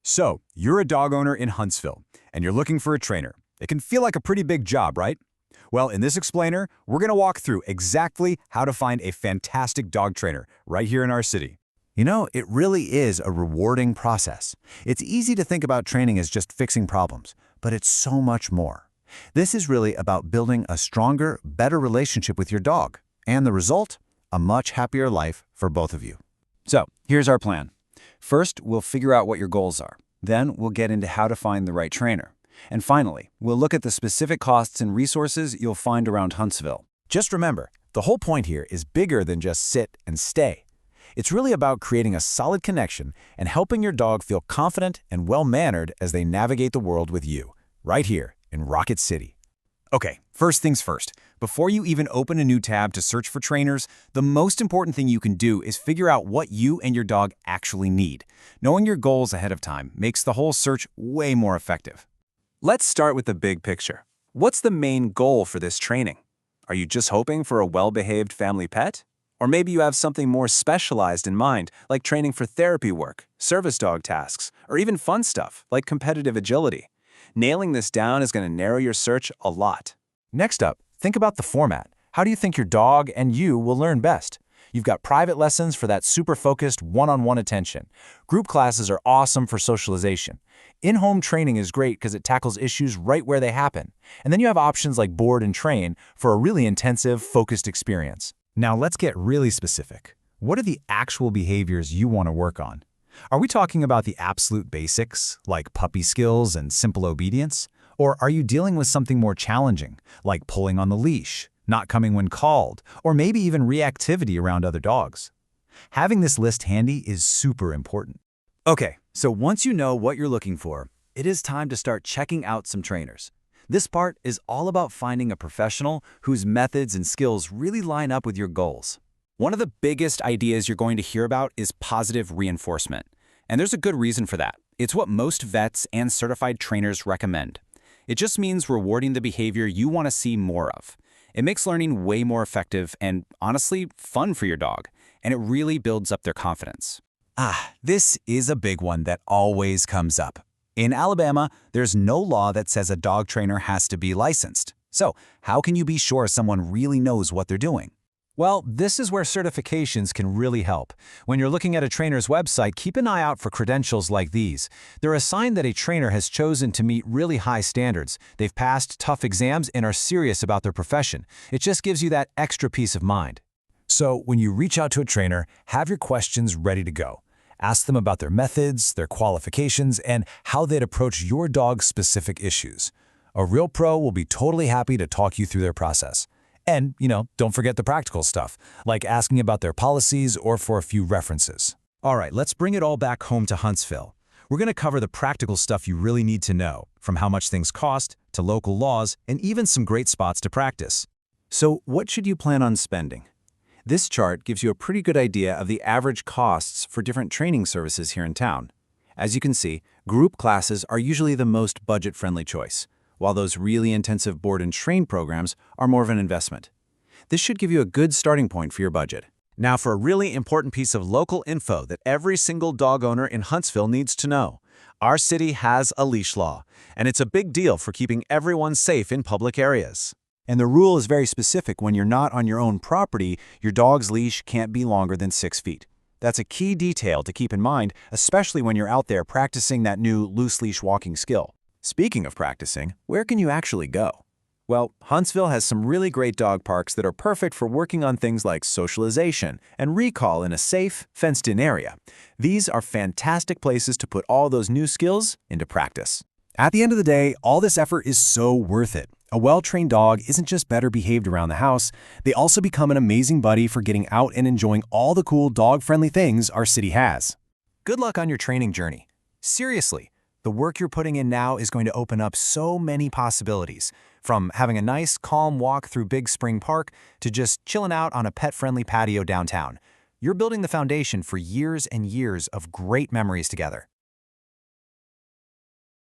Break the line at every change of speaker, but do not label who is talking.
So, you're a dog owner in Huntsville, and you're looking for a trainer. It can feel like a pretty big job, right? Well, in this explainer, we're going to walk through exactly how to find a fantastic dog trainer right here in our city. You know, it really is a rewarding process. It's easy to think about training as just fixing problems, but it's so much more. This is really about building a stronger, better relationship with your dog, and the result? A much happier life for both of you. So, here's our plan. First, we'll figure out what your goals are. Then, we'll get into how to find the right trainer. And finally, we'll look at the specific costs and resources you'll find around Huntsville. Just remember, the whole point here is bigger than just sit and stay. It's really about creating a solid connection and helping your dog feel confident and well-mannered as they navigate the world with you, right here in Rocket City. Okay, first things first. Before you even open a new tab to search for trainers, the most important thing you can do is figure out what you and your dog actually need. Knowing your goals ahead of time makes the whole search way more effective. Let's start with the big picture. What's the main goal for this training? Are you just hoping for a well-behaved family pet? Or maybe you have something more specialized in mind, like training for therapy work, service dog tasks, or even fun stuff like competitive agility. Nailing this down is going to narrow your search a lot. Next up, think about the format. How do you think your dog and you will learn best? You've got private lessons for that super focused one-on-one attention. Group classes are awesome for socialization. In-home training is great because it tackles issues right where they happen. And then you have options like board and train for a really intensive, focused experience. Now let's get really specific. What are the actual behaviors you want to work on? Are we talking about the absolute basics, like puppy skills and simple obedience? Or are you dealing with something more challenging, like pulling on the leash, not coming when called, or maybe even reactivity around other dogs? Having this list handy is super important. Okay, so once you know what you're looking for, it is time to start checking out some trainers. This part is all about finding a professional whose methods and skills really line up with your goals. One of the biggest ideas you're going to hear about is positive reinforcement. And there's a good reason for that. It's what most vets and certified trainers recommend. It just means rewarding the behavior you want to see more of. It makes learning way more effective and, honestly, fun for your dog, and it really builds up their confidence. This is a big one that always comes up. In Alabama, there's no law that says a dog trainer has to be licensed. So, how can you be sure someone really knows what they're doing? Well, this is where certifications can really help. When you're looking at a trainer's website, keep an eye out for credentials like these. They're a sign that a trainer has chosen to meet really high standards. They've passed tough exams and are serious about their profession. It just gives you that extra peace of mind. So, when you reach out to a trainer, have your questions ready to go. Ask them about their methods, their qualifications, and how they'd approach your dog's specific issues. A real pro will be totally happy to talk you through their process. And, don't forget the practical stuff, like asking about their policies or for a few references. All right, let's bring it all back home to Huntsville. We're going to cover the practical stuff you really need to know, from how much things cost, to local laws, and even some great spots to practice. So, what should you plan on spending? This chart gives you a pretty good idea of the average costs for different training services here in town. As you can see, group classes are usually the most budget-friendly choice, while those really intensive board and train programs are more of an investment. This should give you a good starting point for your budget. Now for a really important piece of local info that every single dog owner in Huntsville needs to know. Our city has a leash law, and it's a big deal for keeping everyone safe in public areas. And the rule is very specific. When you're not on your own property, your dog's leash can't be longer than 6 feet. That's a key detail to keep in mind, especially when you're out there practicing that new loose leash walking skill. Speaking of practicing, where can you actually go? Well, Huntsville has some really great dog parks that are perfect for working on things like socialization and recall in a safe, fenced-in area. These are fantastic places to put all those new skills into practice. At the end of the day, all this effort is so worth it. A well-trained dog isn't just better behaved around the house, they also become an amazing buddy for getting out and enjoying all the cool dog-friendly things our city has. Good luck on your training journey. Seriously. The work you're putting in now is going to open up so many possibilities, from having a nice, calm walk through Big Spring Park to just chilling out on a pet-friendly patio downtown. You're building the foundation for years and years of great memories together.